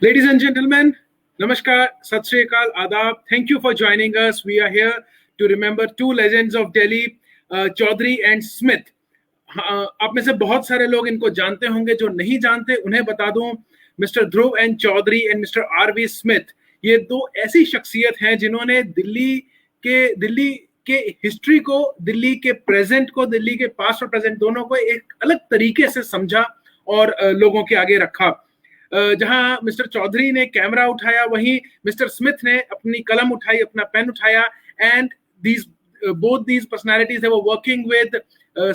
Ladies and gentlemen, Namaskar, Sat Sri Akal, Adab. Thank you for joining us. We are here to remember two legends of Delhi, Chaudhary and Smith. आप में से बहुत सारे लोग इनको जानते होंगे, जो नहीं जानते उन्हें बता दूं, mister Dhruv and Chaudhary and mister RV Smith, ये दो ऐसी शख्सियत हैं जिन्होंने दिल्ली के हिस्ट्री को, दिल्ली के प्रेजेंट को, दिल्ली के पास्ट और प्रेजेंट दोनों को एक अलग तरीके से समझा और लोगों के आगे रखा। जहां मिस्टर चौधरी ने कैमरा उठाया, वहीं मिस्टर स्मिथ ने अपनी कलम उठाई, अपना पेन उठाया, and both these personalities they were working with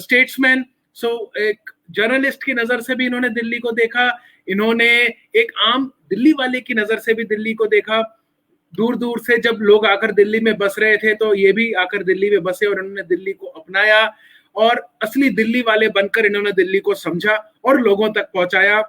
statesmen. So एक जर्नलिस्ट की नजर से भी इन्होंने दिल्ली को देखा, इन्होंने एक आम दिल्ली वाले की नजर से भी दिल्ली को देखा। दूर दूर से जब लोग आकर दिल्ली में बस रहे थे तो ये भी आकर दिल्ली में बसे और इन्होंने दिल्ली को अपनाया और असली दिल्ली वाले बनकर इन्होंने दिल्ली को समझा और लोगों तक पहुंचाया।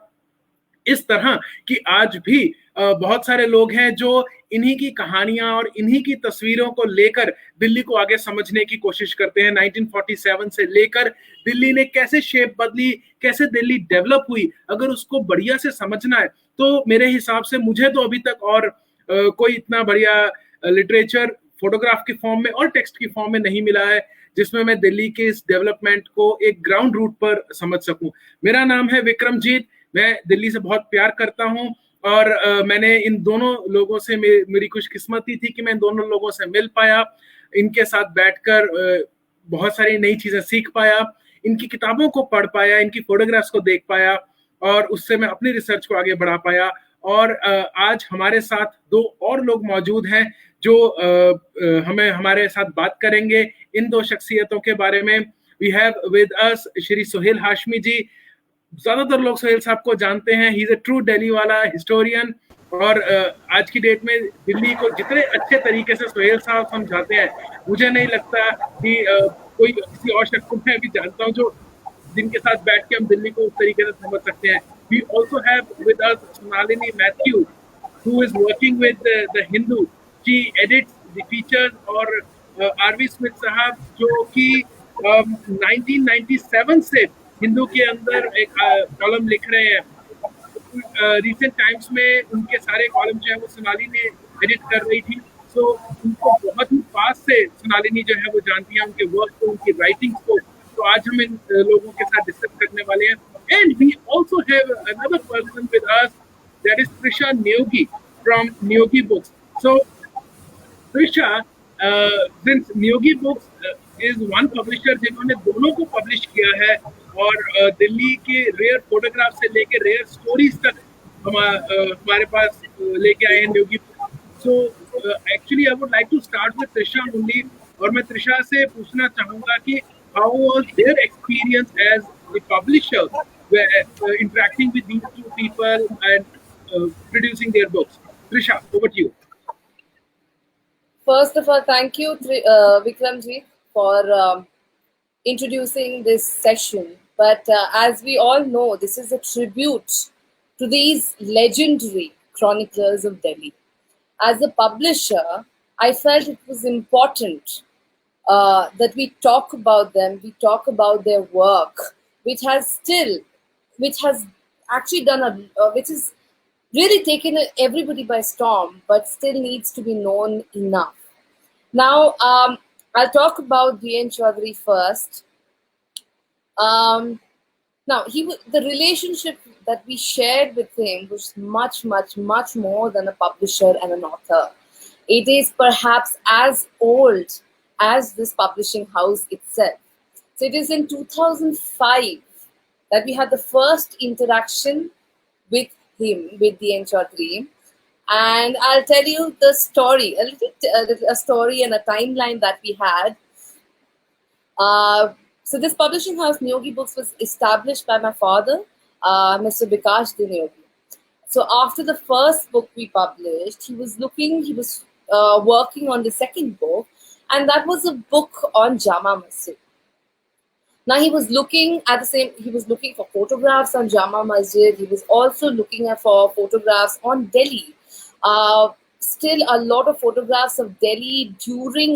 इस तरह कि आज भी बहुत सारे लोग हैं जो इन्हीं की कहानियां और इन्हीं की तस्वीरों को लेकर दिल्ली को आगे समझने की कोशिश करते हैं। 1947 से लेकर दिल्ली ने कैसे शेप बदली, कैसे दिल्ली डेवलप हुई, अगर उसको बढ़िया से समझना है तो मेरे हिसाब से मुझे तो अभी तक और कोई इतना बढ़िया लिटरेचर फोटोग्राफ की फॉर्म में और टेक्स्ट की फॉर्म में नहीं मिला है जिसमें मैं दिल्ली के इस डेवलपमेंट को एक ग्राउंड रूट पर समझ सकूं। मेरा नाम है विक्रमजीत, मैं दिल्ली से बहुत प्यार करता हूं और मैंने इन दोनों लोगों से मेरी खुशकिस्मती थी कि मैं इन दोनों लोगों से मिल पाया, इनके साथ बैठकर बहुत सारी नई चीजें सीख पाया, इनकी किताबों को पढ़ पाया, इनकी फोटोग्राफ्स को देख पाया और उससे मैं अपनी रिसर्च को आगे बढ़ा पाया। और आज हमारे साथ दो और लोग मौजूद हैं जो हमें हमारे साथ बात करेंगे इन दो शख्सियतों के बारे में। We have with us Shri Sohail Hashmi ji. ज्यादातर लोग सोहेल साहब को जानते हैं, he is a true Delhi वाला हिस्टोरियन और आज की डेट में दिल्ली को जितने अच्छे तरीके से सोहेल साहब समझाते हैं, मुझे नहीं लगता कि कोई किसी और शख्स को मैं भी जानता हूं जो जिनके साथ बैठ के हम दिल्ली को उस तरीके से समझ सकते हैं। We also have with us Sonalini Matthew who is working with the Hindu. She edits the features और आरवी स्मिथ साहब जो कि 1997 से हिंदू के अंदर एक कॉलम लिख रहे हैं। रिसेंट टाइम्स में उनके सारे कॉलम जो है वो सोनालिनी एडिट कर रही थी, सो उनको बहुत ही पास से सोनालिनी जो है वो जानती है, उनके वर्क को, उनकी राइटिंग्स को। तो आज हम इन लोगों के साथ डिस्कस करने वाले हैं। And we also have another person with us, that is Trisha Neogi from Neogi Books. So Trisha, since Neogi Books is one publisher जिन्होंने दोनों को पब्लिश किया है और दिल्ली के रेयर फोटोग्राफ से लेके रेयर स्टोरीज तक हमारे पास लेके आए हैं Neogi Books. So actually I would like to start with Trisha only और मैं Trisha से पूछना चाहूँगा कि how was their experience as the publisher interacting with these two people and producing their books. Trisha, over to you. First of all, thank you, Vikramji, for introducing this session. But as we all know, this is a tribute to these legendary chroniclers of Delhi. As a publisher, I felt it was important that we talk about them, we talk about their work, which has actually done which is really taken everybody by storm, but still needs to be known enough. Now, I'll talk about D.N. Chaudhary first. Now, the relationship that we shared with him was much, much, much more than a publisher and an author. It is perhaps as old as this publishing house itself. So it is in 2005 that we had the first interaction with him, with D.N. Chaudhary, and I'll tell you the story, a story and a timeline that we had. So this publishing house, Neogi Books, was established by my father, Mr. Bikash Neogi. So after the first book we published, he was working on the second book, and that was a book on Jama Masjid. Now he was looking for photographs on Jama Masjid. He was also looking for photographs on Delhi. Still, a lot of photographs of Delhi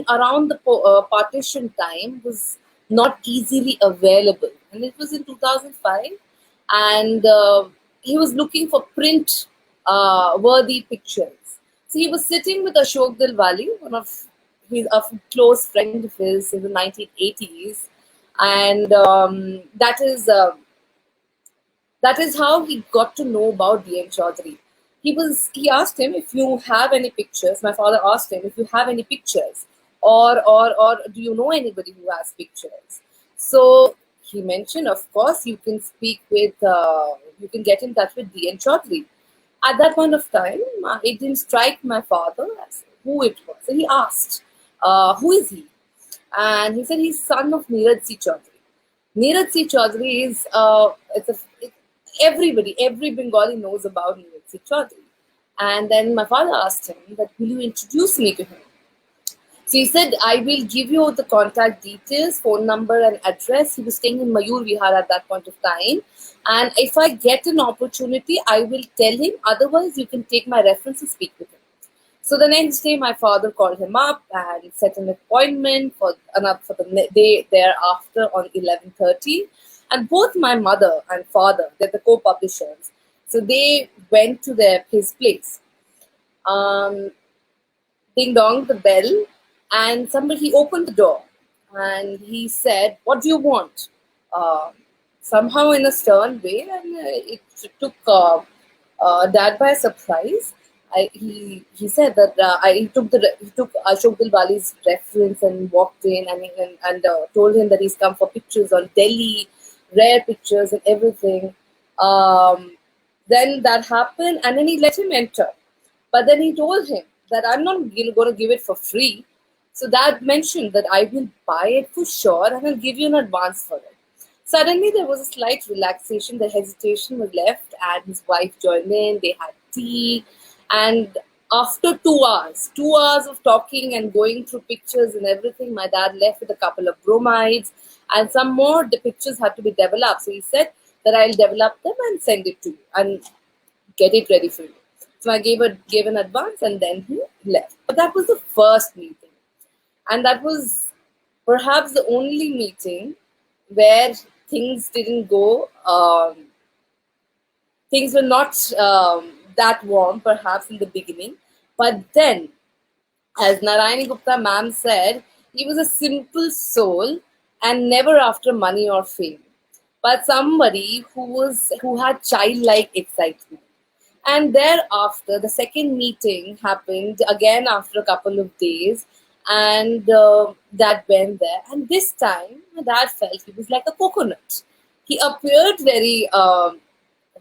around the partition time was not easily available. And it was in 2005. And he was looking for print worthy pictures. So he was sitting with Ashok Dilwali, a close friend of his in the 1980s, and that is how he got to know about D.N. Chaudhary. He asked him if you have any pictures. My father asked him if you have any pictures, or do you know anybody who has pictures. So he mentioned, of course, you can you can get in touch with D.N. Chaudhary. At that point of time, it didn't strike my father as who it was. So he asked, who is he? And he said he's son of Neeraj C. Chaudhary. Neeraj C. Chaudhary is every Bengali knows about Neeraj C. Chaudhary. And then my father asked him that, will you introduce me to him? So he said, I will give you the contact details, phone number and address. He was staying in Mayur Vihar at that point of time. And if I get an opportunity, I will tell him. Otherwise, you can take my reference and speak with him. So the next day, my father called him up and set an appointment for the day thereafter on 11:30. And both my mother and father, they're the co-publishers, so they went to his place. Ding dong, the bell, and he opened the door, and he said, "What do you want?" Somehow in a stern way, and it took Dad by surprise. He said that he took Ashok Dilwali's reference and walked in and told him that he's come for pictures on Delhi, rare pictures and everything. Then that happened, and then he let him enter. But then he told him that I'm not going to give it for free. So Dad mentioned that I will buy it for sure and I'll give you an advance for it. Suddenly there was a slight relaxation. The hesitation was left, and his wife joined in. They had tea. And after 2 hours, 2 hours of talking and going through pictures and everything, my dad left with a couple of bromides and some more. The pictures had to be developed. So he said that I'll develop them and send it to you and get it ready for you. So I gave an advance, and then he left. But that was the first meeting. And that was perhaps the only meeting where things didn't go, things were not that warm perhaps in the beginning. But then, as Narayani Gupta ma'am said, he was a simple soul and never after money or fame, but somebody who had childlike excitement. And thereafter, the second meeting happened again after a couple of days, and Dad went there. And this time, my dad felt he was like a coconut. He appeared very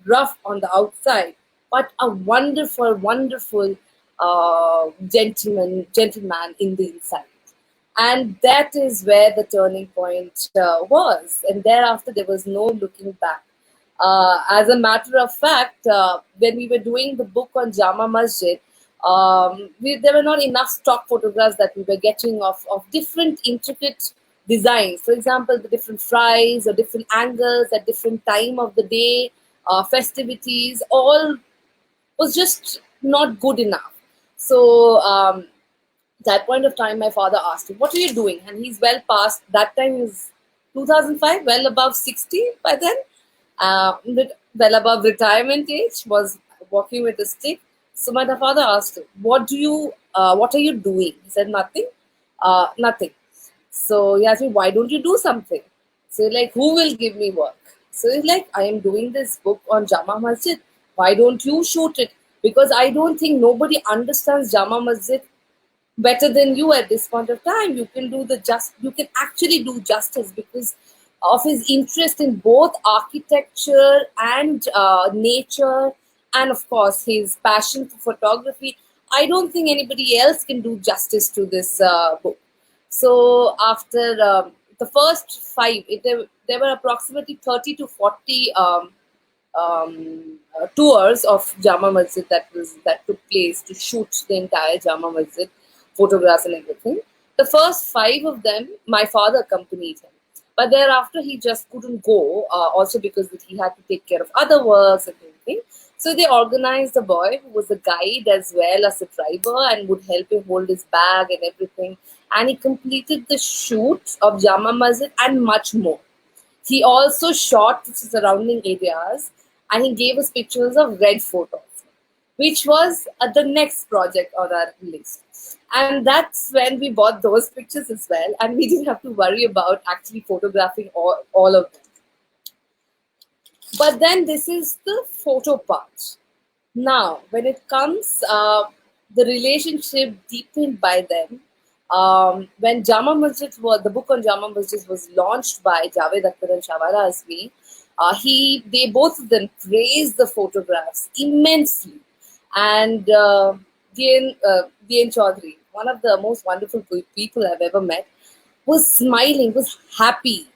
rough on the outside, but a wonderful, wonderful gentleman in the inside. And that is where the turning point was. And thereafter, there was no looking back. As a matter of fact, when we were doing the book on Jama Masjid, there were not enough stock photographs that we were getting of different intricate designs. For example, the different fries or different angles at different time of the day, festivities, all was just not good enough. So at that point of time, my father asked him, "What are you doing?" And he's well past, that time he was 2005, well above 60 by then, well above retirement age, was walking with a stick. So my father asked him, what are you doing? He said, nothing. Nothing. So he asked me, why don't you do something? So he's like, who will give me work? So he's like, I am doing this book on Jama Masjid. Why don't you shoot it? Because I don't think nobody understands Jama Masjid better than you at this point of time. You can actually do justice because of his interest in both architecture and nature, and of course his passion for photography. I don't think anybody else can do justice to this book. So after the first 5, there were approximately 30 to 40 tours of Jama Masjid that took place to shoot the entire Jama Masjid, photographs and everything. The first 5 of them, my father accompanied him. But thereafter, he just couldn't go, also because he had to take care of other works and everything. So they organized a boy who was a guide as well as a driver and would help him hold his bag and everything. And he completed the shoot of Jama Masjid and much more. He also shot the surrounding areas, and he gave us pictures of Red Fort also. which was the next project on our list. And that's when we bought those pictures as well, and we didn't have to worry about actually photographing all of them. But then this is the photo part. Now, when it comes, the relationship deepened by then. When Jama Masjid was, the book on Jama Masjid was launched by Javed Akhtar and Shawara Azmi, they both of them praised the photographs immensely. And Dien Chaudhary, one of the most wonderful people I've ever met, was smiling, was happy.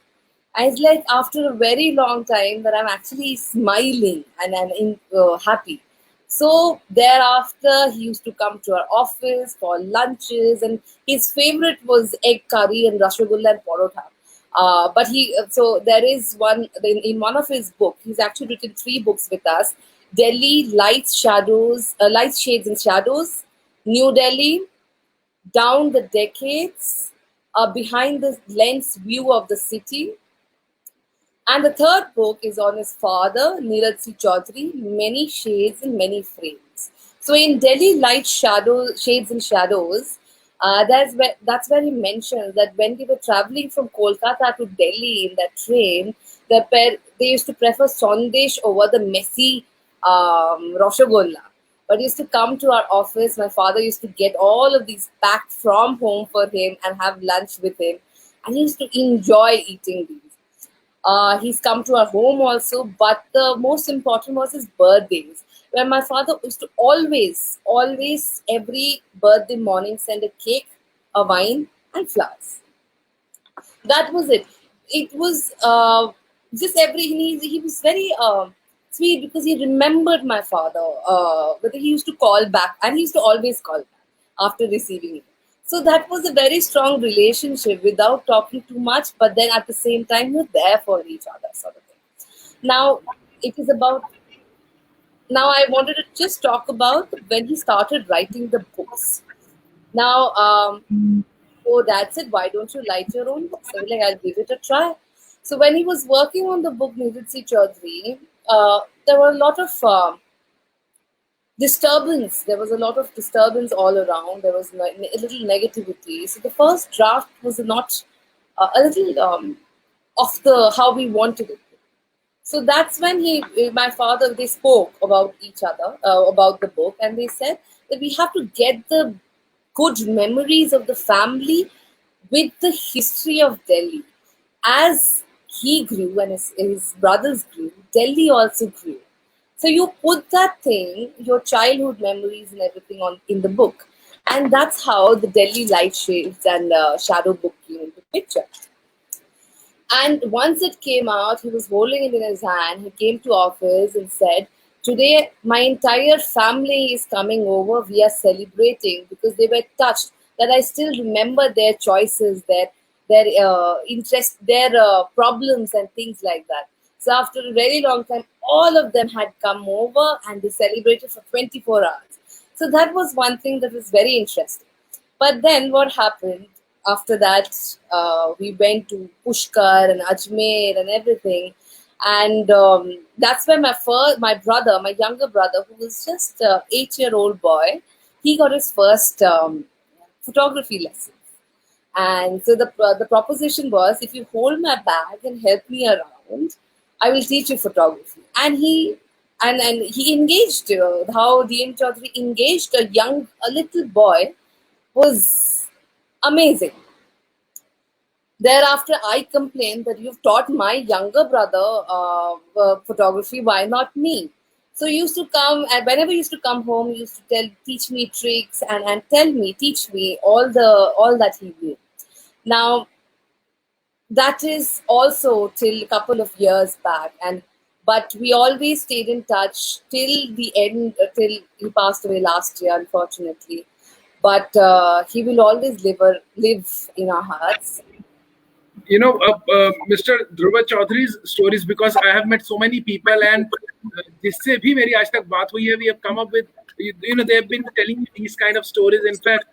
I was like, after a very long time, that I'm actually smiling and happy. So thereafter, he used to come to our office for lunches, and his favorite was egg curry and rasgulla and parotha. But so there is one in one of his books. He's actually written 3 books with us: Delhi Lights, Shadows, Lights, Shades, and Shadows; New Delhi, Down the Decades, Behind the Lens View of the City. And the third book is on his father, Neeraj C. Chaudhary, Many Shades and Many Frames. So in Delhi Light, Shades and Shadows, that's where he mentions that when they were traveling from Kolkata to Delhi in that train, they used to prefer Sandesh over the messy Rasgulla. But he used to come to our office. My father used to get all of these packed from home for him and have lunch with him. And he used to enjoy eating these. He's come to our home also, but the most important was his birthdays, where my father used to always, every birthday morning send a cake, a wine, and flowers. That was it. It was just he was very sweet because he remembered my father, whether he used to call back, and he used to always call back after receiving it. So that was a very strong relationship without talking too much, but then at the same time, we're there for each other, sort of thing. Now, it is about. Now, I wanted to just talk about when he started writing the books. Now, oh, that's it. Why don't you write your own book? So I'm like, I'll give it a try. So when he was working on the book, Neeraj C. Chaudhary, there were a lot of disturbance. There was a lot of disturbance all around. There was a little negativity. So the first draft was not a little off the how we wanted it. So that's when my father, they spoke about each other, about the book, and they said that we have to get the good memories of the family with the history of Delhi. As he grew and his brothers grew, Delhi also grew. So you put that thing, your childhood memories and everything in the book. And that's how the Delhi Light, Shades and Shadow book came into picture. And once it came out, he was holding it in his hand. He came to office and said, today my entire family is coming over. We are celebrating because they were touched that I still remember their choices, their interest, their problems and things like that. So after a very long time, all of them had come over and they celebrated for 24 hours. So that was one thing that was very interesting. But then what happened after that, we went to Pushkar and Ajmer and everything. And that's where my brother, my younger brother, who was just an 8-year-old boy, he got his first photography lesson. And so the proposition was, if you hold my bag and help me around, I will teach you photography. And he engaged, how Dien Chaudhary engaged a little boy was amazing. Thereafter, I complained that you've taught my younger brother photography, why not me? So he used to come, and whenever he used to come home, he used to teach me tricks and teach me all that he knew. Now, that is also till a couple of years back, but we always stayed in touch till the end, till he passed away last year, unfortunately. But he will always live in our hearts. You know, Mr. Dhruva Chaudhary's stories, because I have met so many people, and जिससे भी मेरी आज तक बात हुई है, we have come up with, they have been telling me these kind of stories. In fact,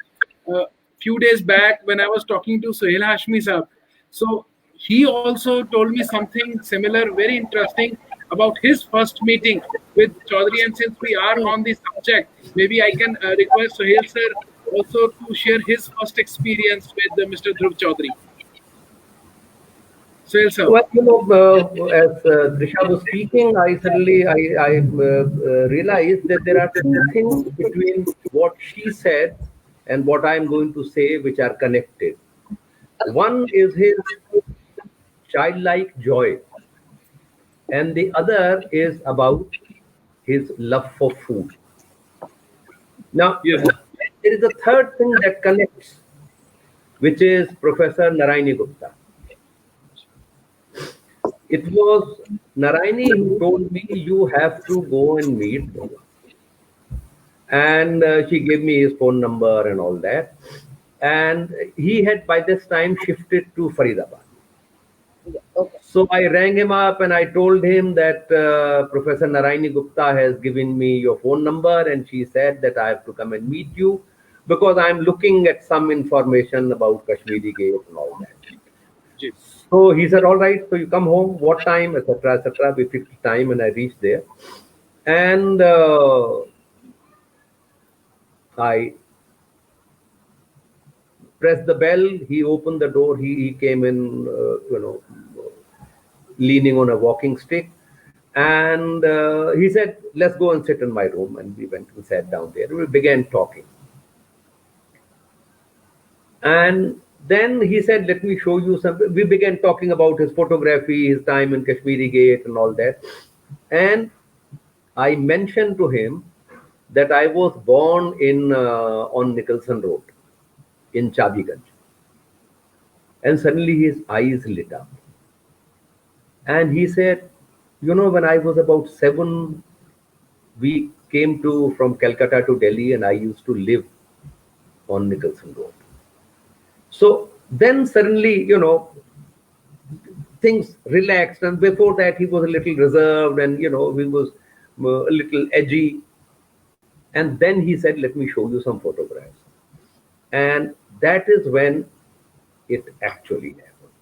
few days back when I was talking to Sohail Hashmi sir, so he also told me something similar, very interesting, about his first meeting with Chaudhary. And since we are on the subject, maybe I can request Sohail sir also to share his first experience with Mr. Dhruv Chaudhary. Sohail sir. Well, as Trisha was speaking, I realized that there are two things between what she said and what I'm going to say, which are connected. One is his childlike joy, and the other is about his love for food. Now, Yes. there is a third thing that connects, which is Professor Narayani Gupta. It was Narayani who told me, you have to go and meet him. And she gave me his phone number and all that. And he had by this time shifted to Faridabad. Okay. So I rang him up and I told him that Professor Narayani Gupta has given me your phone number, and she said that I have to come and meet you because I'm looking at some information about Kashmiri Gate and all that. Ji. So he said, all right, so you come home, what time, etc., etc. We fixed the time and I reached there. And I pressed the bell, he opened the door, he came in, leaning on a walking stick. And he said, let's go and sit in my room. And we went and sat down there. We began talking. And then he said, let me show you something. We began talking about his photography, his time in Kashmiri Gate and all that. And I mentioned to him that I was born on Nicholson Road in Chabiganj. And suddenly his eyes lit up. And he said, when I was about 7, we came from Calcutta to Delhi, and I used to live on Nicholson Road. So then suddenly, things relaxed. And before that, he was a little reserved and, he was a little edgy. And then he said, let me show you some photographs. And that is when it actually happened.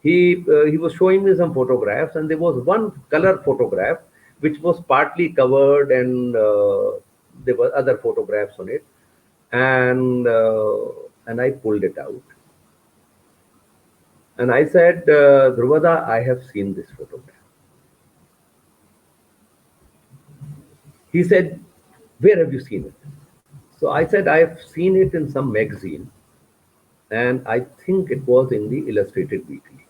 He was showing me some photographs, and there was one color photograph which was partly covered, and there were other photographs on it. And I pulled it out. And I said, Dhruvada, I have seen this photograph. He said, where have you seen it? So I said, I have seen it in some magazine, and I think it was in the Illustrated Weekly.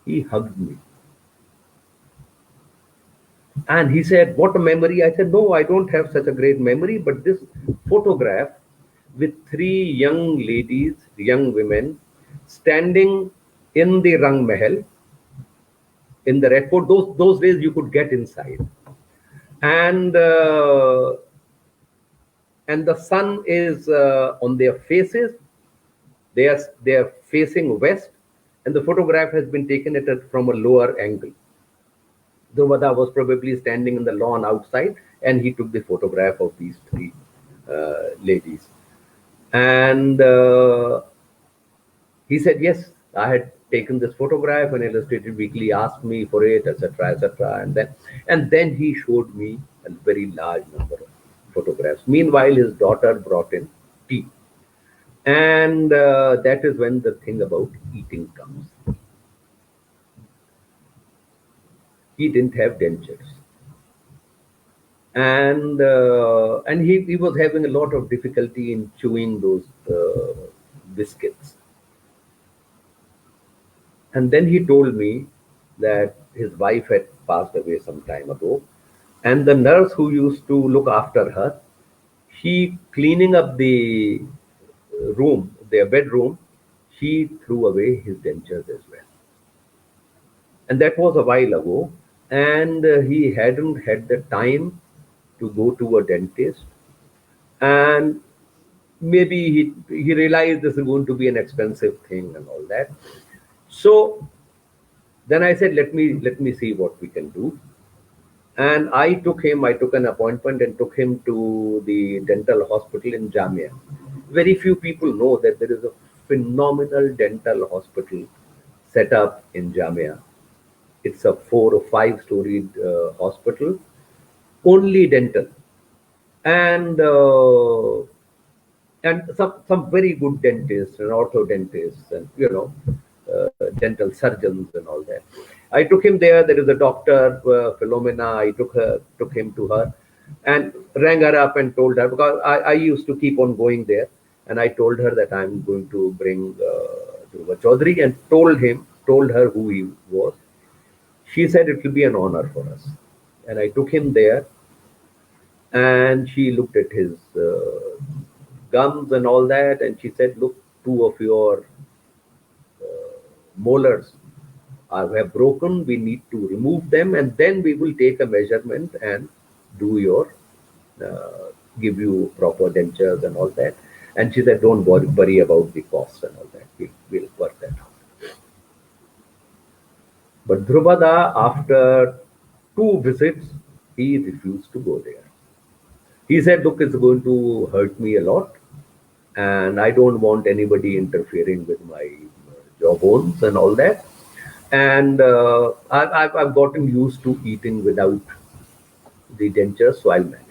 He hugged me. And he said, what a memory. I said, no, I don't have such a great memory, but this photograph with 3 young ladies, young women, standing in the Rang Mahal, in the Red Fort. Those days you could get inside. And the sun is on their faces. They are facing west, and the photograph has been taken from a lower angle. Dhruvada was probably standing in the lawn outside, and he took the photograph of these 3 ladies. And he said, yes, I had taken this photograph, and Illustrated Weekly asked me for it, etc., etc. And then he showed me a very large number of photographs. Meanwhile, his daughter brought in tea. And that is when the thing about eating comes. He didn't have dentures. And he was having a lot of difficulty in chewing those biscuits. And then he told me that his wife had passed away some time ago. And the nurse who used to look after her, she cleaning up the room, their bedroom, she threw away his dentures as well. And that was a while ago. And he hadn't had the time to go to a dentist. And maybe he realized this is going to be an expensive thing and all that. So then I said, let me see what we can do. And I took an appointment and took him to the dental hospital in Jamia. Very few people know that there is a phenomenal dental hospital set up in Jamia. It's a 4 or 5 storied hospital, only dental, and some very good dentists and orthodontists and dental surgeons and all that. I took him there. There is a doctor, Philomena. I took him to her, and rang her up and told her, because I used to keep on going there, and I told her that I'm going to bring Dhruva Chaudhary, and told her who he was. She said it will be an honor for us, and I took him there, and she looked at his gums and all that, and she said, "Look, two of your molars have broken. We need to remove them, and then we will take a measurement and do your give you proper dentures and all that." And she said, "Don't worry about the cost and all that. We'll work that out." But Dhruvada, after 2 visits, he refused to go there. He said, "Look, it's going to hurt me a lot, and I don't want anybody interfering with my jawbones and all that. And I've gotten used to eating without the dentures, so I'll manage."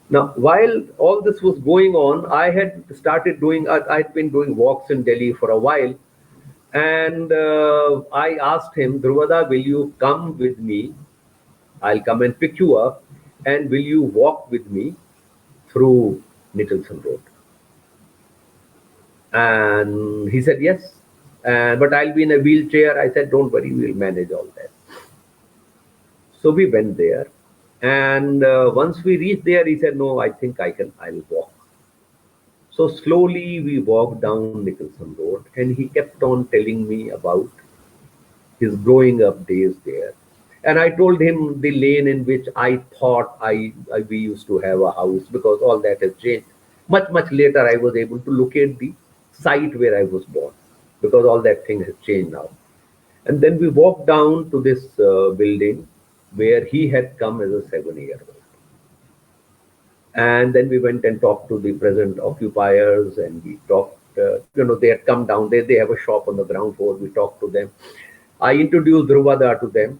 Now, while all this was going on, I had started doing, I'd been doing walks in Delhi for a while. And I asked him, "Dhruvada, will you come with me? I'll come and pick you up. And will you walk with me through Nicholson Road?" And he said, "Yes. But I'll be in a wheelchair." I said, "Don't worry, we'll manage all that." So we went there. And once we reached there, he said, "No, I think I'll walk." So slowly we walked down Nicholson Road, and he kept on telling me about his growing up days there. And I told him the lane in which I thought we used to have a house, because all that has changed. Much later, I was able to locate the site where I was born, because all that thing has changed now. And then we walked down to this building where he had come as a 7-year-old. And then we went and talked to the present occupiers, and we talked, they had come down. They have a shop on the ground floor. We talked to them. I introduced Dhruvada to them,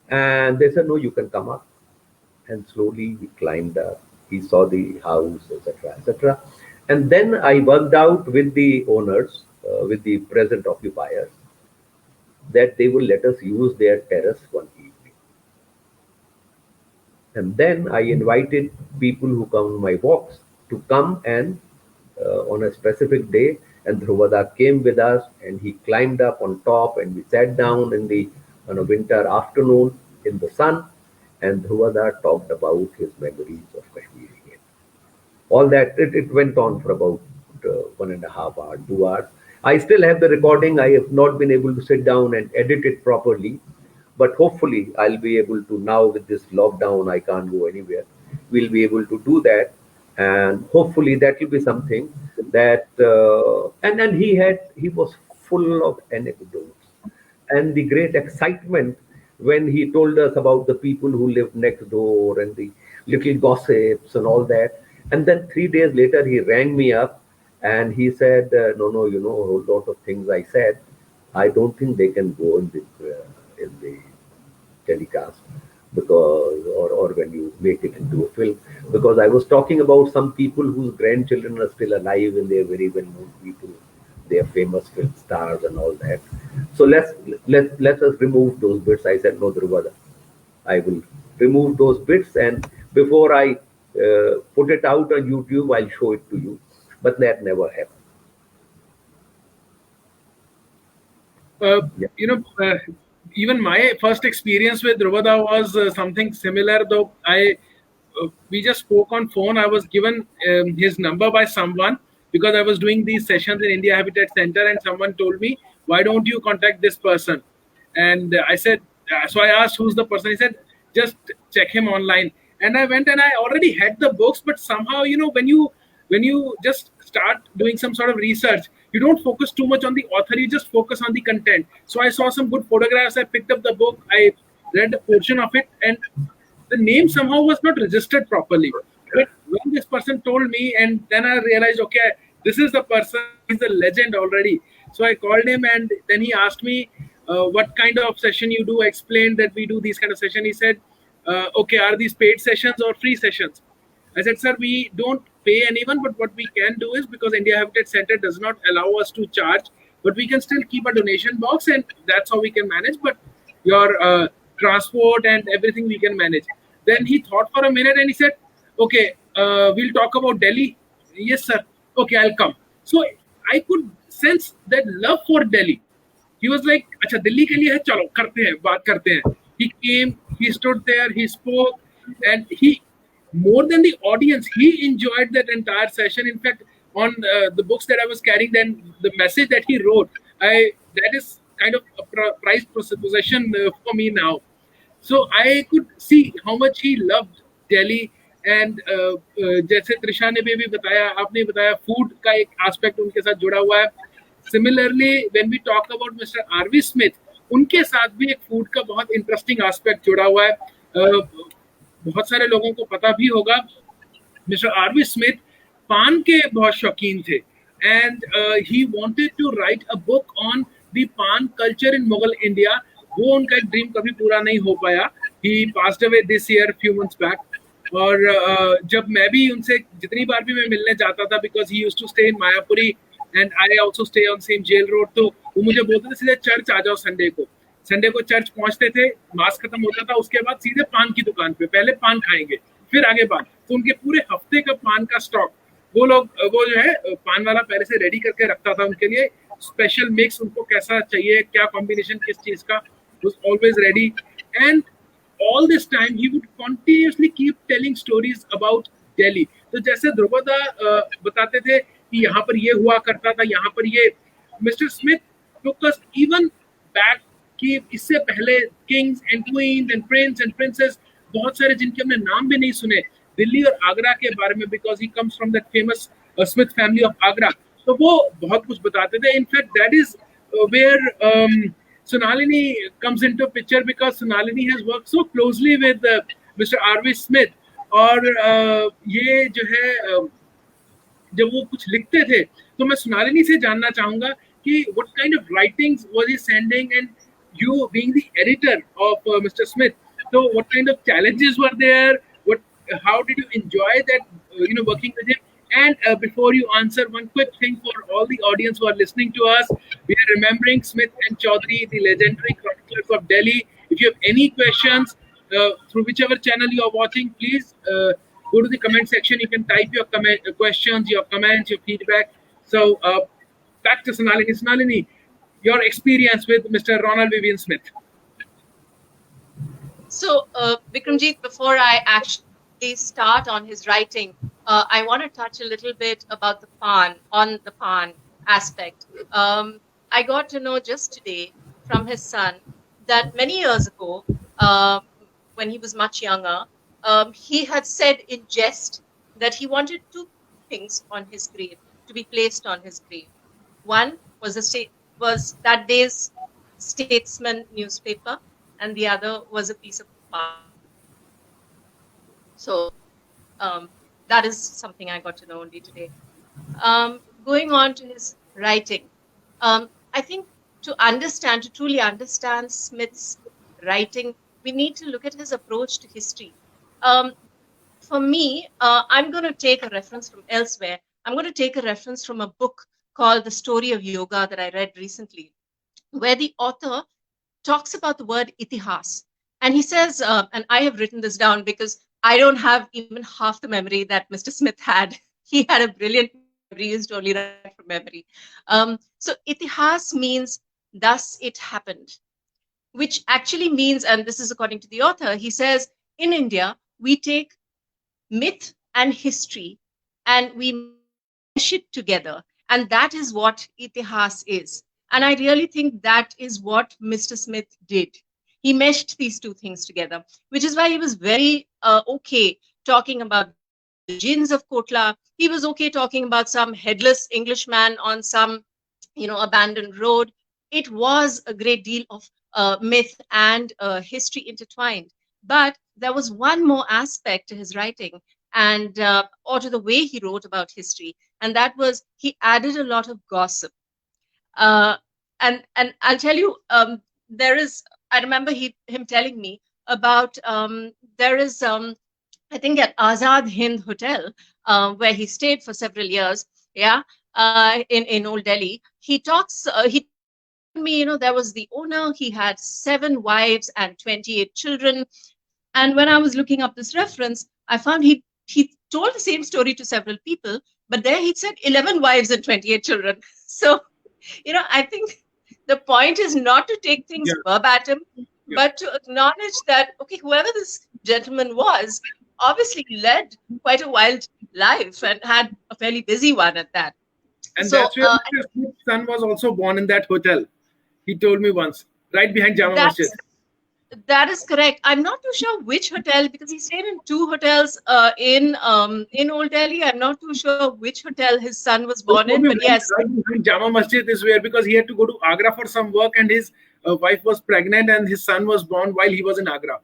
and they said, "No, you can come up." And slowly we climbed up. He saw the house, etc., etc. And then I worked out with the owners, with the present occupiers, that they will let us use their terrace one evening. And then I invited people who come on my walks to come and on a specific day. And Dhruvada came with us, and he climbed up on top, and we sat down on a winter afternoon in the sun, and Dhruvada talked about his memories of Kashmir again. All that, it went on for about 1.5 hours, 2 hours. I still have the recording. I have not been able to sit down and edit it properly, but hopefully I'll be able to. Now with this lockdown, I can't go anywhere. We'll be able to do that, and hopefully that will be something that. And he was full of anecdotes, and the great excitement when he told us about the people who lived next door and the little gossips and all that. And then 3 days later, he rang me up, and he said, "No, a lot of things I said, I don't think they can go in the telecast, because or when you make it into a film, because I was talking about some people whose grandchildren are still alive, and they're very well-known people. They are famous film stars and all that. So let us remove those bits." I said, "No, Dhruvada, I will remove those bits, and before I put it out on YouTube, I'll show it to you." But that never happened. Yeah. Even my first experience with Dhruvada was something similar, though we just spoke on phone. I was given his number by someone, because I was doing these sessions in India Habitat Center, and someone told me, "Why don't you contact this person?" And I said, so I asked, "Who's the person?" He said, "Just check him online." And I went, and I already had the books, but somehow, when you just start doing some sort of research, you don't focus too much on the author, you just focus on the content. So I saw some good photographs, I picked up the book, I read a portion of it, and the name somehow was not registered properly. But when this person told me, and then I realized, okay, this is the person, he's a legend already. So I called him, and then he asked me what kind of session you do. I explained that we do these kind of session. He said, okay, are these paid sessions or free sessions? I said, sir, we don't pay anyone, but what we can do is, because India Habitat Center does not allow us to charge, but we can still keep a donation box, and that's how we can manage. But your transport and everything we can manage. Then he thought for a minute and he said, okay, we'll talk about Delhi. Yes, sir. Okay, I'll come. So I could sense that love for Delhi. He was like, अच्छा दिल्ली के लिए है, चलो करते हैं, बात करते हैं. He came, he stood there, he spoke, and he, more than the audience, he enjoyed that entire session. In fact, on the books that I was carrying, then the message that he wrote, that is kind of a prized possession for me now. So I could see how much he loved Delhi. And जैसे त्रिशा ने भी बताया, आपने बताया, food का एक aspect उनके साथ जुड़ा हुआ है. Similarly when we talk about mister RV Smith, उनके साथ भी एक फूड का बहुत इंटरेस्टिंग एस्पेक्ट जुड़ा हुआ है. बहुत सारे लोगों को पता भी होगा, मिस्टर आरवी स्मिथ पान के बहुत शौकीन थे, and he wanted to write a book on the paan culture in Mughal India. वो उनका एक ड्रीम कभी पूरा नहीं हो पाया. He passed away this year, few months back. और जब मैं भी उनसे जितनी बार भी मैं मिलने जाता था, because he used to stay in Mayapuri and I also stay on same jail road, तो वो मुझे बोलते थे सीधे चर्च आ जाओ संडे को. संडे को चर्च पहुंचते थे, मास खत्म होता था, उसके बाद सीधे पान की दुकान पे, पहले पान खाएंगे फिर आगे पान. तो उनके पूरे हफ्ते का पान का स्टॉक वो जो है पान वाला पहले से रेडी करके रखता था उनके लिए. स्पेशल मिक्स उनको कैसा चाहिए, क्या कॉम्बिनेशन किस चीज का, was always ready. And all this time he would continuously keep telling stories about Delhi. तो जैसे ध्रुवदा बताते थे कि यहाँ पर ये हुआ करता था, यहाँ पर ये, mister Smith took us even back कि इससे पहले Kings and queen's and Prince and princess, बहुत सारे जिनके हमने नाम भी नहीं सुने, दिल्ली और आगरा के बारे में, because he comes from that famous Smith family of Agra. तो वो बहुत कुछ बताते थे. In fact that is where Sonalini comes into picture, because Sonalini has worked so closely with Mr. R.V. Smith. और ये जो है जब वो कुछ लिखते थे, तो मैं सोनालिनी से जानना चाहूंगा कि what kind of writings was he sending, and you being the editor of Mr. Smith, so what kind of challenges were there? How did you enjoy that working with him? And before you answer, one quick thing for all the audience who are listening to us, we are remembering Smith and Chaudhary, the legendary chroniclers of Delhi. If you have any questions through whichever channel you are watching, please go to the comment section. You can type your questions, your comments, your feedback. So back to Sonalini. Sonalini, your experience with Mr. Ronald Vivian Smith. So Vikramjit, before I actually start on his writing, I want to touch a little bit about the Pan aspect. I got to know just today from his son that many years ago, when he was much younger, he had said in jest that he wanted two things on his grave to be placed on his grave. One was that day's Statesman newspaper, and the other was a piece of pan. So that is something I got to know only today. Going on to his writing, I think to truly understand Smith's writing, we need to look at his approach to history. For me, I'm going to take a reference from elsewhere. I'm going to take a reference from a book called The Story of Yoga that I read recently, where the author talks about the word itihas. And he says, and I have written this down because I don't have even half the memory that Mr. Smith had. He had a brilliant memory, he used to only write from memory. So itihas means thus it happened, which actually means, and this is according to the author, he says, in India, we take myth and history and we mesh it together. And that is what itihas is. And I really think that is what Mr. Smith did. He meshed these two things together, which is why he was very okay talking about the jinns of Kotla. He was okay talking about some headless Englishman on some, abandoned road. It was a great deal of myth and history intertwined. But there was one more aspect to his writing and or to the way he wrote about history, and that was he added a lot of gossip. And I'll tell you, I remember him telling me about there is I think at Azad Hind Hotel, where he stayed for several years, yeah, in Old Delhi. He talks. He told me, there was the owner. He had 7 wives and 28 children. And when I was looking up this reference, I found he told the same story to several people, but there he said 11 wives and 28 children. So, I think the point is not to take things Yeah. verbatim, Yeah. but to acknowledge that, okay, whoever this gentleman was obviously led quite a wild life and had a fairly busy one at that. And So that's where Mr. Smith's son was also born, in that hotel. He told me once, right behind Jama Masjid. that is correct. I'm not too sure which hotel, because he stayed in 2 hotels in Old Delhi. I'm not too sure which hotel his son was born in, but yes, Right behind Jama Masjid is where, because he had to go to Agra for some work, and his wife was pregnant, and his son was born while he was in Agra.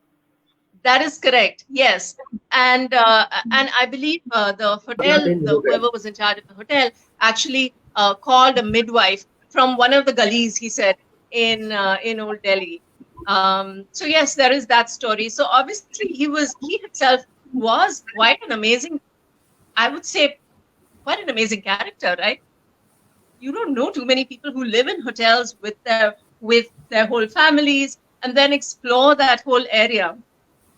that is correct. Yes, and I believe the hotel, whoever was in charge of the hotel, actually called a midwife from one of the gullies, he said, in Old Delhi. So yes, there is that story. So obviously he himself was quite an amazing, I would say, quite an amazing character, right? You don't know too many people who live in hotels with their whole families and then explore that whole area.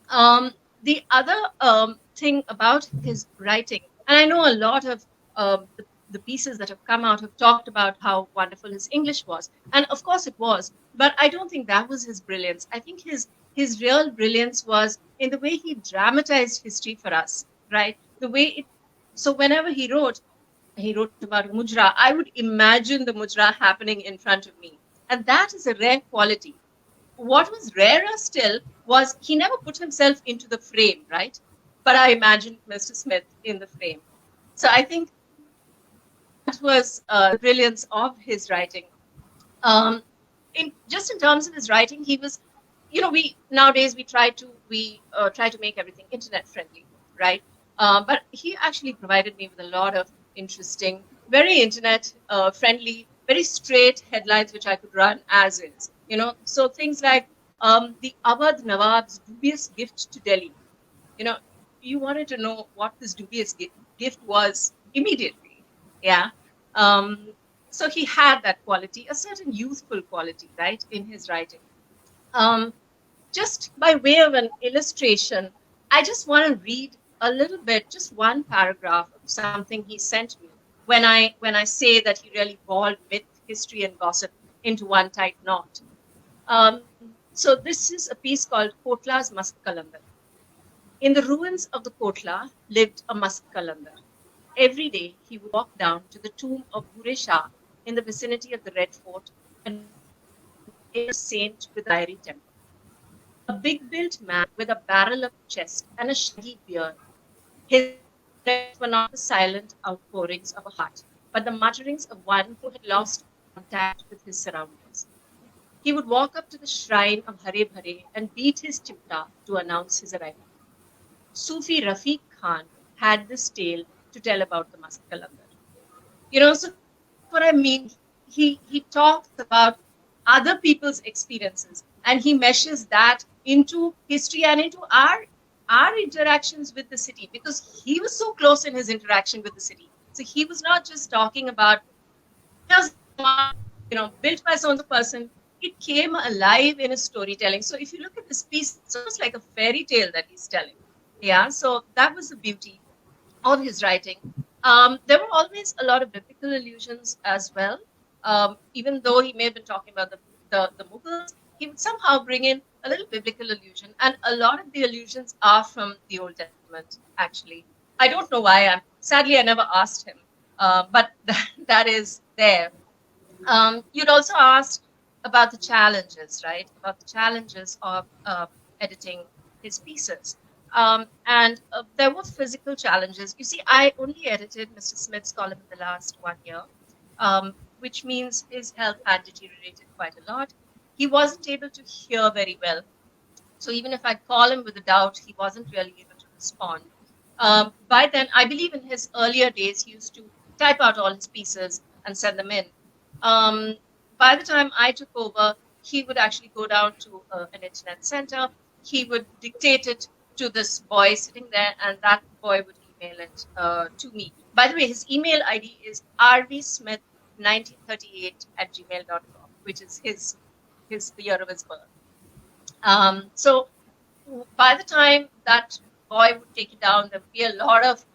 The other thing about his writing, and I know a lot of the pieces that have come out have talked about how wonderful his English was, and of course it was. But I don't think that was his brilliance. I think his real brilliance was in the way he dramatized history for us, right? The way it. So whenever he wrote about Mujra, I would imagine the Mujra happening in front of me, and that is a rare quality. What was rarer still was he never put himself into the frame, right? But I imagined Mr. Smith in the frame. So I think that was the brilliance of his writing. In terms of his writing, he was, we nowadays we try to make everything internet friendly, right? But he actually provided me with a lot of interesting, very internet friendly, very straight headlines which I could run as is. So things like the Awadh Nawab's dubious gift to Delhi. You wanted to know what this dubious gift was immediately. Yeah. So he had that quality, a certain youthful quality, right, in his writing. Just by way of an illustration, I just want to read a little bit, just one paragraph of something he sent me when I say that he really balled myth, history, and gossip into one tight knot. So this is a piece called Kotla's Mast Kalandar. In the ruins of the Kotla lived a Mast Kalandar. Every day he would walk down to the tomb of Bure Shah in the vicinity of the Red Fort and a saint with a fiery temper. A big-built man with a barrel of chest and a shaggy beard. His words were not the silent outpourings of a heart, but the mutterings of one who had lost contact with his surroundings. He would walk up to the shrine of Hare Bhare and beat his chipta to announce his arrival. Sufi Rafiq Khan had this tale to tell about the Mast Kalandar. So what I mean, he talks about other people's experiences and he meshes that into history and into our interactions with the city, because he was so close in his interaction with the city. So he was not just talking about just built by so and so person. It came alive in his storytelling. So if you look at this piece, it's almost like a fairy tale that he's telling. Yeah, so that was the beauty of his writing. There were always a lot of biblical allusions as well. Even though he may have been talking about the Mughals, he would somehow bring in a little biblical allusion. And a lot of the allusions are from the Old Testament, actually. I don't know why. Sadly, I never asked him. But that is there. You'd also asked about the challenges, right? About the challenges of editing his pieces. And there were physical challenges. You see, I only edited Mr. Smith's column in the last 1 year, which means his health had deteriorated quite a lot. He wasn't able to hear very well. So even if I'd call him with a doubt, he wasn't really able to respond. By then, I believe in his earlier days, he used to type out all his pieces and send them in. By the time I took over, he would actually go down to an internet center. He would dictate it to this boy sitting there, and that boy would email it to me. By the way, his email ID is rvsmith1938@gmail.com, which is the year of his birth. So by the time that boy would take it down, there would be a lot of,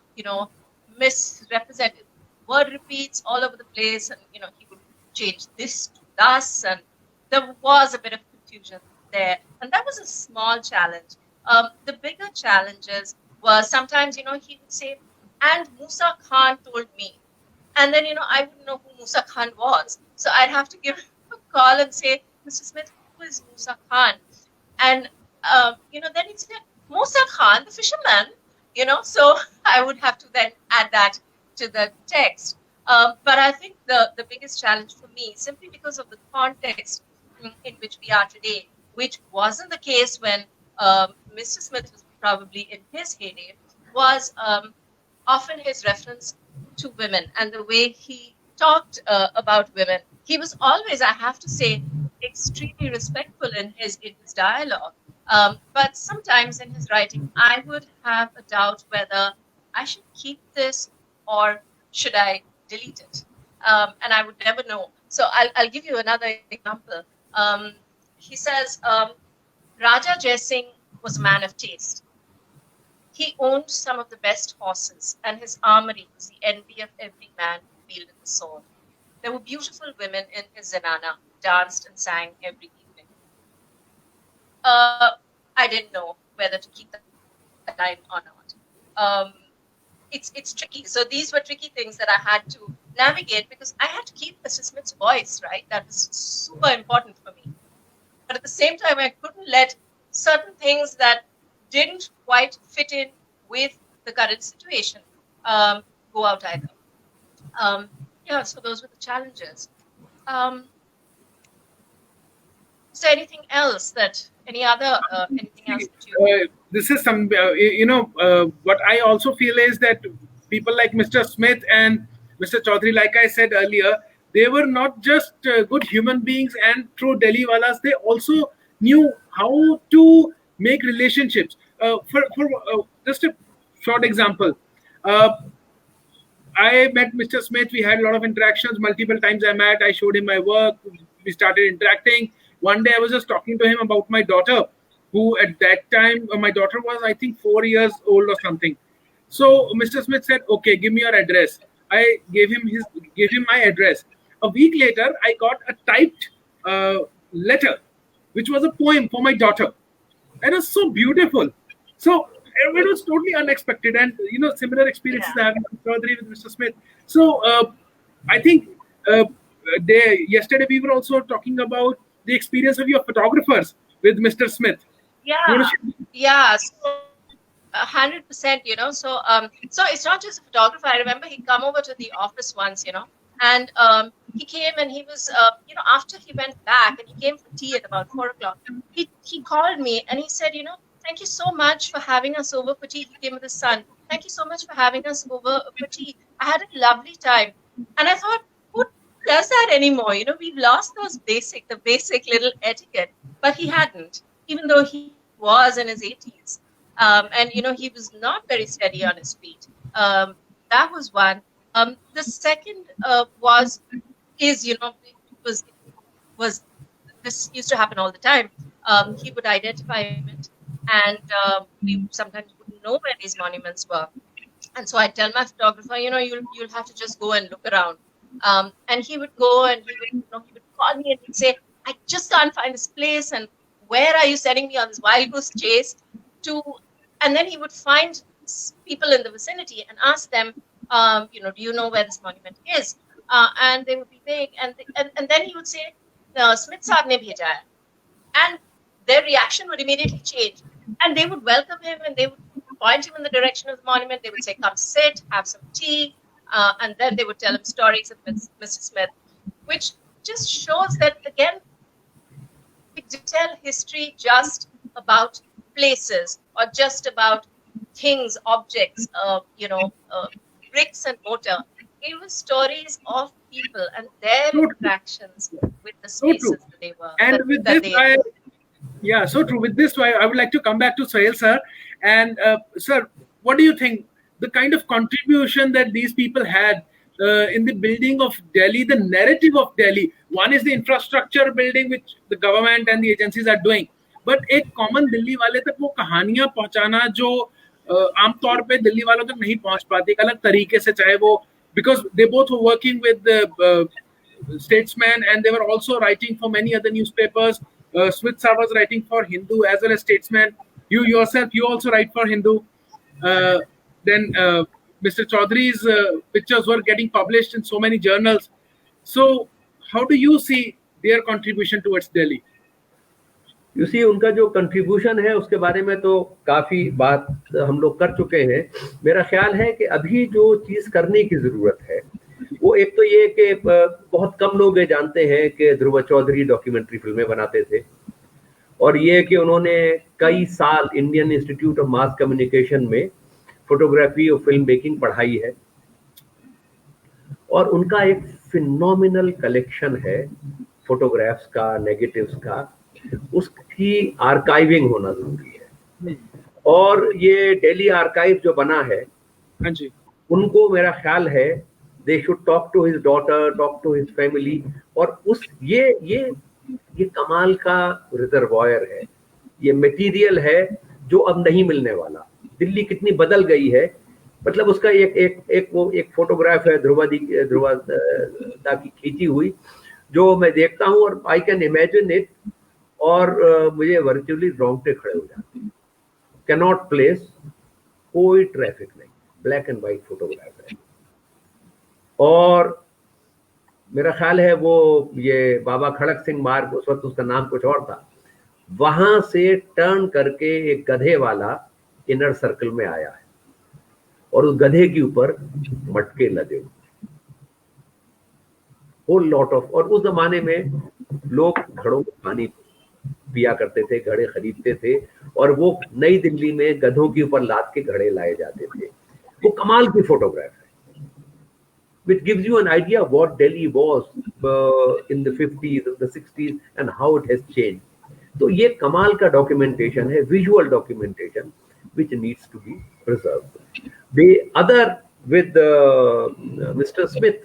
misrepresented word repeats all over the place, and he would change this to thus, and there was a bit of confusion there, and that was a small challenge. The bigger challenges were sometimes, he would say, and Musa Khan told me, and then I wouldn't know who Musa Khan was, so I'd have to give him a call and say, Mr. Smith, who is Musa Khan? And then he'd say, Musa Khan, the fisherman, so I would have to then add that to the text. But I think the biggest challenge for me, simply because of the context in which we are today, which wasn't the case when Mr. Smith was probably in his heyday, was often his reference to women and the way he talked about women. He was always, I have to say, extremely respectful in his dialogue. But sometimes in his writing, I would have a doubt whether I should keep this or should I delete it? And I would never know. So I'll give you another example. He says, Raja Jai Singh was a man of taste. He owned some of the best horses, and his armory was the envy of every man who wielded the sword. There were beautiful women in his zenana who danced and sang every evening. I didn't know whether to keep that line or not. It's tricky. So these were tricky things that I had to navigate because I had to keep Mr. Smith's voice, right? That was super important for me. But at the same time, I couldn't let certain things that didn't quite fit in with the current situation go out either. So those were the challenges. Is there anything else anything else that you... This is some, what I also feel is that people like Mr. Smith and Mr. Chaudhary, like I said earlier, they were not just good human beings and true Delhi walas, they also knew how to make relationships. For just a short example, I met Mr. Smith. We had a lot of interactions. Multiple times I showed him my work. We started interacting. One day I was just talking to him about my daughter, who at that time, my daughter was, I think, 4 years old or something. So Mr. Smith said, okay, give me your address. I gave him my address. A week later, I got a typed letter, which was a poem for my daughter. It was so beautiful. So it was totally unexpected. And, similar experiences I have with Mr. Smith. So I think yesterday we were also talking about the experience of your photographers with Mr. Smith. Yeah. So 100%, so it's not just a photographer. I remember he'd come over to the office once, and he came and he was, after he went back and he came for tea at about 4:00, he called me and he said, thank you so much for having us over for tea. He came with his son. Thank you so much for having us over for tea. I had a lovely time. And I thought, who does that anymore? We've lost the basic little etiquette. But he hadn't, even though he was in his 80s. And, he was not very steady on his feet. That was one. The second was this used to happen all the time. He would identify it, and we sometimes wouldn't know where these monuments were. And so I'd tell my photographer, you'll have to just go and look around. And he would go and he would call me and he'd say, I just can't find this place, and where are you sending me on this wild goose chase to? And then he would find people in the vicinity and ask them, do you know where this monument is? And they would be vague. And then he would say, Smith Saab ne bheja hai. And their reaction would immediately change. And they would welcome him and they would point him in the direction of the monument. They would say, come sit, have some tea. And then they would tell him stories of Mr. Smith, which just shows that, again, we didn't tell history just about places or just about things, objects, bricks and mortar. It was stories of people and their So true. interactions with the So true. spaces that they were. And that- with that this, they- yeah, so true. With this, I would like to come back to Sahil sir. And sir, what do you think? The kind of contribution that these people had in the building of Delhi, the narrative of Delhi. One is the infrastructure building, which the government and the agencies are doing. But एक common Delhi वाले तक वो कहानियां पहुंचाना जो आमतौर पे दिल्ली वालों तक नहीं पहुंच पाती, एक अलग तरीके से, चाहे वो because they both were working with statesmen and they were also writing for many other newspapers. Smith sir was writing for Hindu as well as Statesman. You yourself, you also write for Hindu. Then Mr. Chaudhary's pictures were getting published in so many journals. So how do you see their contribution towards Delhi? You see, उनका जो contribution है उसके बारे में तो काफी बात हम लोग कर चुके हैं. मेरा ख्याल है कि अभी जो चीज करने की जरूरत है वो एक तो ये कि बहुत कम लोग ये जानते हैं कि ध्रुव चौधरी डॉक्यूमेंट्री फिल्में बनाते थे, और ये कि उन्होंने कई साल Indian institute of mass communication में फोटोग्राफी और फिल्म मेकिंग पढ़ाई है, और उनका एक फिनोमिनल कलेक्शन है फोटोग्राफ्स का, नेगेटिव्स का. उसकी आर्काइविंग होना जरूरी है. और ये दिल्ली आर्काइव जो बना है, हाँ जी, उनको मेरा ख्याल है they should talk to his daughter, talk to his family. और उस ये कमाल का रिजर्वायर है, ये मटेरियल है जो अब नहीं मिलने वाला. दिल्ली कितनी बदल गई है, मतलब उसका एक फोटोग्राफ है ध्रुवा दा की खींची हुई, जो मैं देखता हूँ और आई कैन इमेजिन इट, और मुझे वर्चुअली रोंगटे खड़े हो जाते हैं. कैनॉट प्लेस, कोई ट्रैफिक नहीं, ब्लैक एंड व्हाइट फोटोग्राफ है. और मेरा ख्याल है वो ये बाबा खड़क सिंह मार्ग, उस वक्त उसका नाम कुछ और था, वहां से टर्न करके एक गधे वाला इनर सर्कल में आया है, और उस गधे के ऊपर मटके लगे हुए, होल लॉट ऑफ. और उस जमाने में लोग घड़ों में पानी पिया करते थे, घड़े खरीदते थे, और वो नई दिल्ली में गधों के ऊपर लाद के घड़े लाए जाते थे. वो कमाल की फोटोग्राफ है, which gives you an idea of what Delhi was in the 50s, in the 60s, and how it has changed. तो ये कमाल का डॉक्यूमेंटेशन है, visual documentation, which needs to be preserved. The other with Mr. Smith,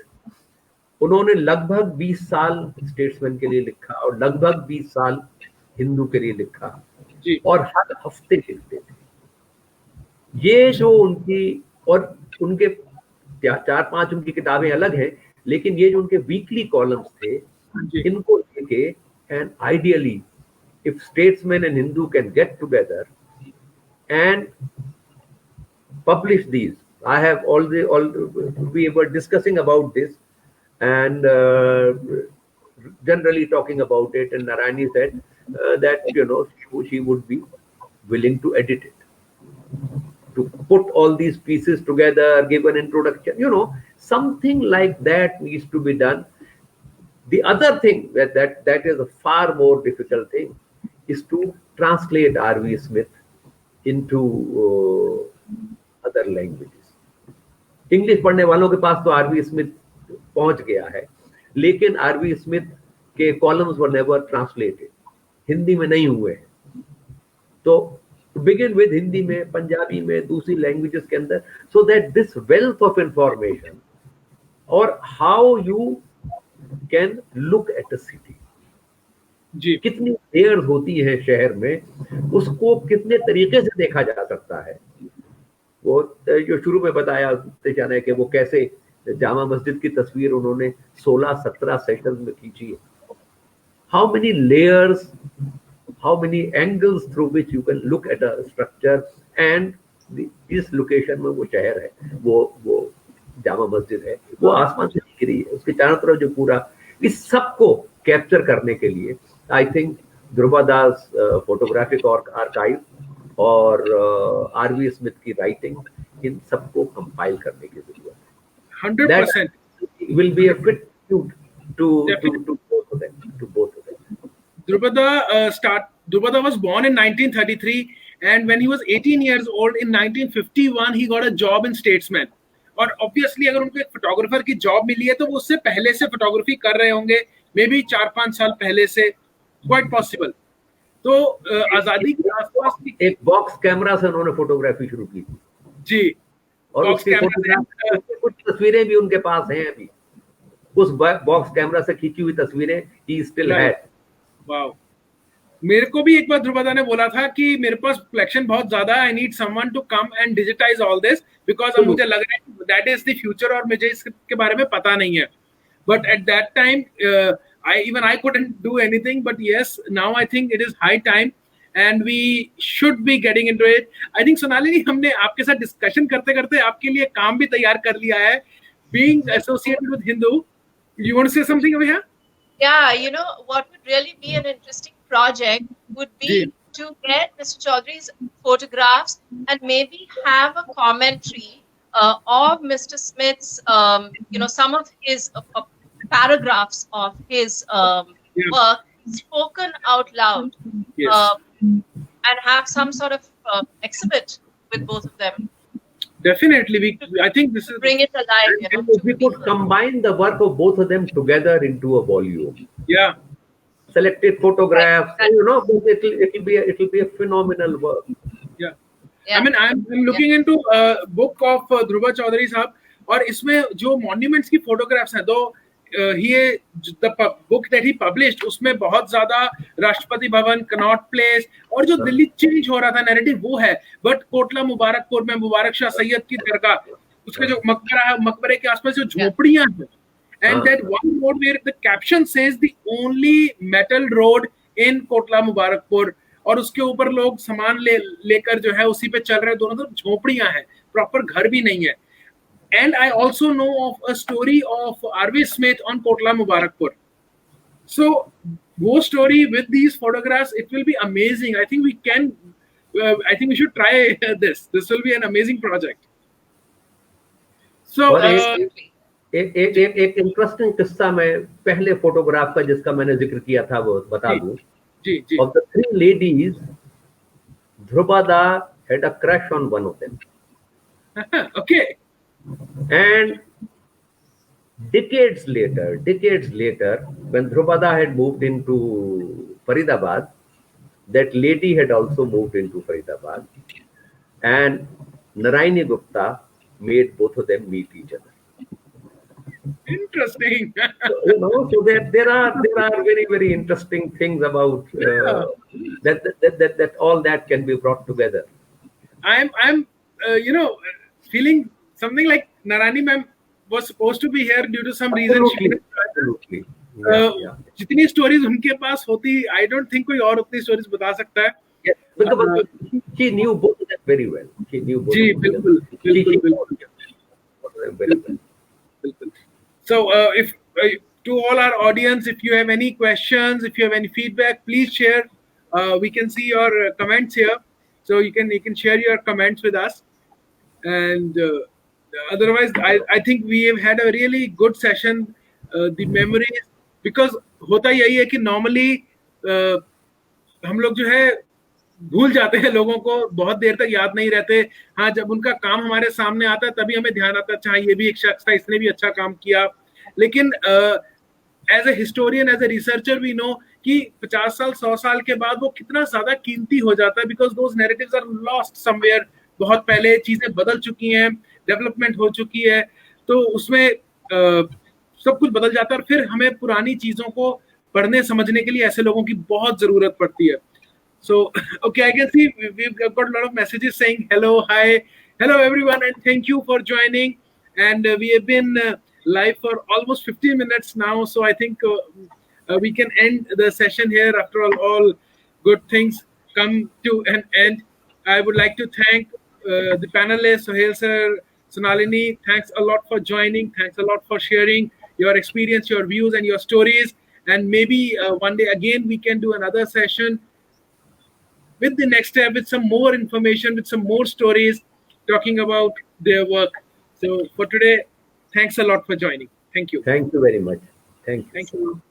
उन्होंने लगभग 20 साल statesman के लिए लिखा और लगभग 20 साल हिंदू के लिए लिखा जी. और हर हफ्ते लिखते थे. ये जो उनकी, और उनके 4-5 उनकी किताबें अलग हैं, लेकिन ये जो उनके वीकली कॉलम्स थे, जी. इनको लेके, and ideally if statesman and Hindu can get together and publish these. I have we were discussing about this and generally talking about it, and Narayani said that she would be willing to edit it, to put all these pieces together, give an introduction, something like that needs to be done. The other thing that is a far more difficult thing is to translate R.V. Smith into other languages. English पढ़ने वालों के पास तो RV Smith पहुंच गया है, लेकिन RV Smith के columns were never translated, Hindi में नहीं हुए हैं. तो बिगिन विद हिंदी में, पंजाबी में, दूसरी लैंग्वेजेस के अंदर, so that this wealth of information, और how you can look at a city, जी. कितनी लेयर्स होती है शहर में, उसको कितने तरीके से देखा जा सकता है. वो जो शुरू में बताया जाना है कि वो कैसे जामा मस्जिद की तस्वीर उन्होंने 16-17 सेशंस में खींची है. How many layers, how many angles through which you can look at a structure, and इस लोकेशन में वो शहर है, वो जामा मस्जिद है, वो आसमान से दिख रही है, उसके चारों तरफ जो पूरा, इस सबको कैप्चर करने के लिए I think Dhruva Das photographic archive और आरवी स्मिथ की राइटिंग, इन सबको कंपाइल करने की जरूरत है. 100% will be a fit to both of them. Drupada was born in 1933, and when he was 18 years old in 1951 he got a job in Statesman. और obviously अगर उनको एक फोटोग्राफर की जॉब मिली है तो वो उससे पहले से फोटोग्राफी कर रहे होंगे, मे बी 4-5 साल पहले से, क्वाइट पॉसिबल। तो आजादी के आसपास एक बॉक्स कैमरा से उन्होंने फोटोग्राफी शुरू की थी जी, और बॉक्स उसकी कैमरा उसकी कुछ तस्वीरें भी उनके पास हैं अभी, उस बॉक्स कैमरा से खींची हुई तस्वीरें ही स्टिल हैड। वाओ, मेरे को भी एक बार ध्रुवदा ने बोला था कि मेरे पास कलेक्शन बहुत ज्यादा, I need someone to come and digitise all this, because अब मुझे लग रहा है दैट इज द फ्यूचर और मुझे इसके बारे में पता नहीं है। But at that time I couldn't do anything, but yes, now I think it is high time and we should be getting into it. I think Sonalini, हमने आपके साथ डिस्कशन करते करते आपके लिए काम भी तैयार कर लिया है, being associated with Hindu. You want to say something over here? Yeah, you know, what would really be an interesting project would be Ji. to get Mr. Chaudhary's photographs and maybe have a commentary of Mr. Smith's, you know, some of his paragraphs of his Yeah. work spoken out loud, Yes. and have some sort of exhibit with both of them. Definitely, I think this is Bring it alive, you know. And if to we could people. combine the work of both of them together into a volume, yeah. selected photographs, Right. you know, it'll be a phenomenal work. Yeah. Yeah. I mean, I'm looking into a book of Dhruva Chaudhary साहब, और इसमें जो monuments की photographs हैं, दो the book that he published, उसमें बहुत ज्यादा राष्ट्रपति भवन, कनॉट प्लेस और जो दिल्ली चेंज हो रहा था नैरेटिव वो है, बट कोटला मुबारकपुर में मुबारक शाह सैयद की दरगाह, उसके जो मकबरा है, मकबरे के आसपास जो झोपड़ियां हैं, and that one road where the caption says the only metal road in Kotla Mubarakpur, और उसके ऊपर लोग सामान लेकर जो है उसी पे चल रहे हैं, दोनों तरफ झोपड़ियां हैं, प्रॉपर घर भी नहीं है। And I also know of a story of R.V. Smith on Kotla Mubarakpur. So, go story with these photographs, it will be amazing. I think we can, I think we should try this. This will be an amazing project. So, और एक interesting किस्सा मैं पहले photograph का जिसका मैंने जिक्र किया था वो बता दूं। जी जी। Of the 3 ladies, Dhrubada had a crush on one of them. Okay. And decades later, when Dhrubada had moved into Faridabad, that lady had also moved into Faridabad, and Narayani Gupta made both of them meet each other. Interesting. So there are very, very interesting things about that all that can be brought together. I'm you know, feeling something like Narani ma'am was supposed to be here due to some reason. Absolutely. Yeah. जितनी stories उनके पास होती, I don't think कोई और उतनी stories बता सकता है। Yeah, because she knew both of them very well. She knew both ji of them. बिल्कुल। Very well. So if to all our audience, if you have any questions, if you have any feedback, please share. We can see your comments here, so you can share your comments with us. And otherwise, I think we have had a really good session. The memories, because होता यही है कि normally हम लोग जो है भूल जाते हैं, लोगों को बहुत देर तक याद नहीं रहते। हाँ, जब उनका काम हमारे सामने आता है तभी हमें ध्यान आता है, अच्छा ये भी एक शख्स था, इसने भी अच्छा काम किया। लेकिन as a historian, as a researcher we know कि 50 साल 100 साल के बाद वो कितना ज्यादा कीमती हो जाता है, because those narratives are lost somewhere. बहुत पहले चीजें बदल चुकी हैं, डेवलपमेंट हो चुकी है, तो उसमें सब कुछ बदल जाता है, और फिर हमें पुरानी चीजों को पढ़ने समझने के लिए ऐसे लोगों की बहुत जरूरत पड़ती है। So, okay, I can see we've got a lot of messages saying hello, hi, hello everyone, and thank you for joining. And we have been live for almost 15 minutes now, so I think we can end the session here. After all good things come to an end. I would like to thank the panelists, Sohail sir, Sonalini. Thanks a lot for joining. Thanks a lot for sharing your experience, your views, and your stories. And maybe one day again we can do another session with the next step, with some more information, with some more stories, talking about their work. So for today, thanks a lot for joining. Thank you. Thank you very much. Thank you. Thank you.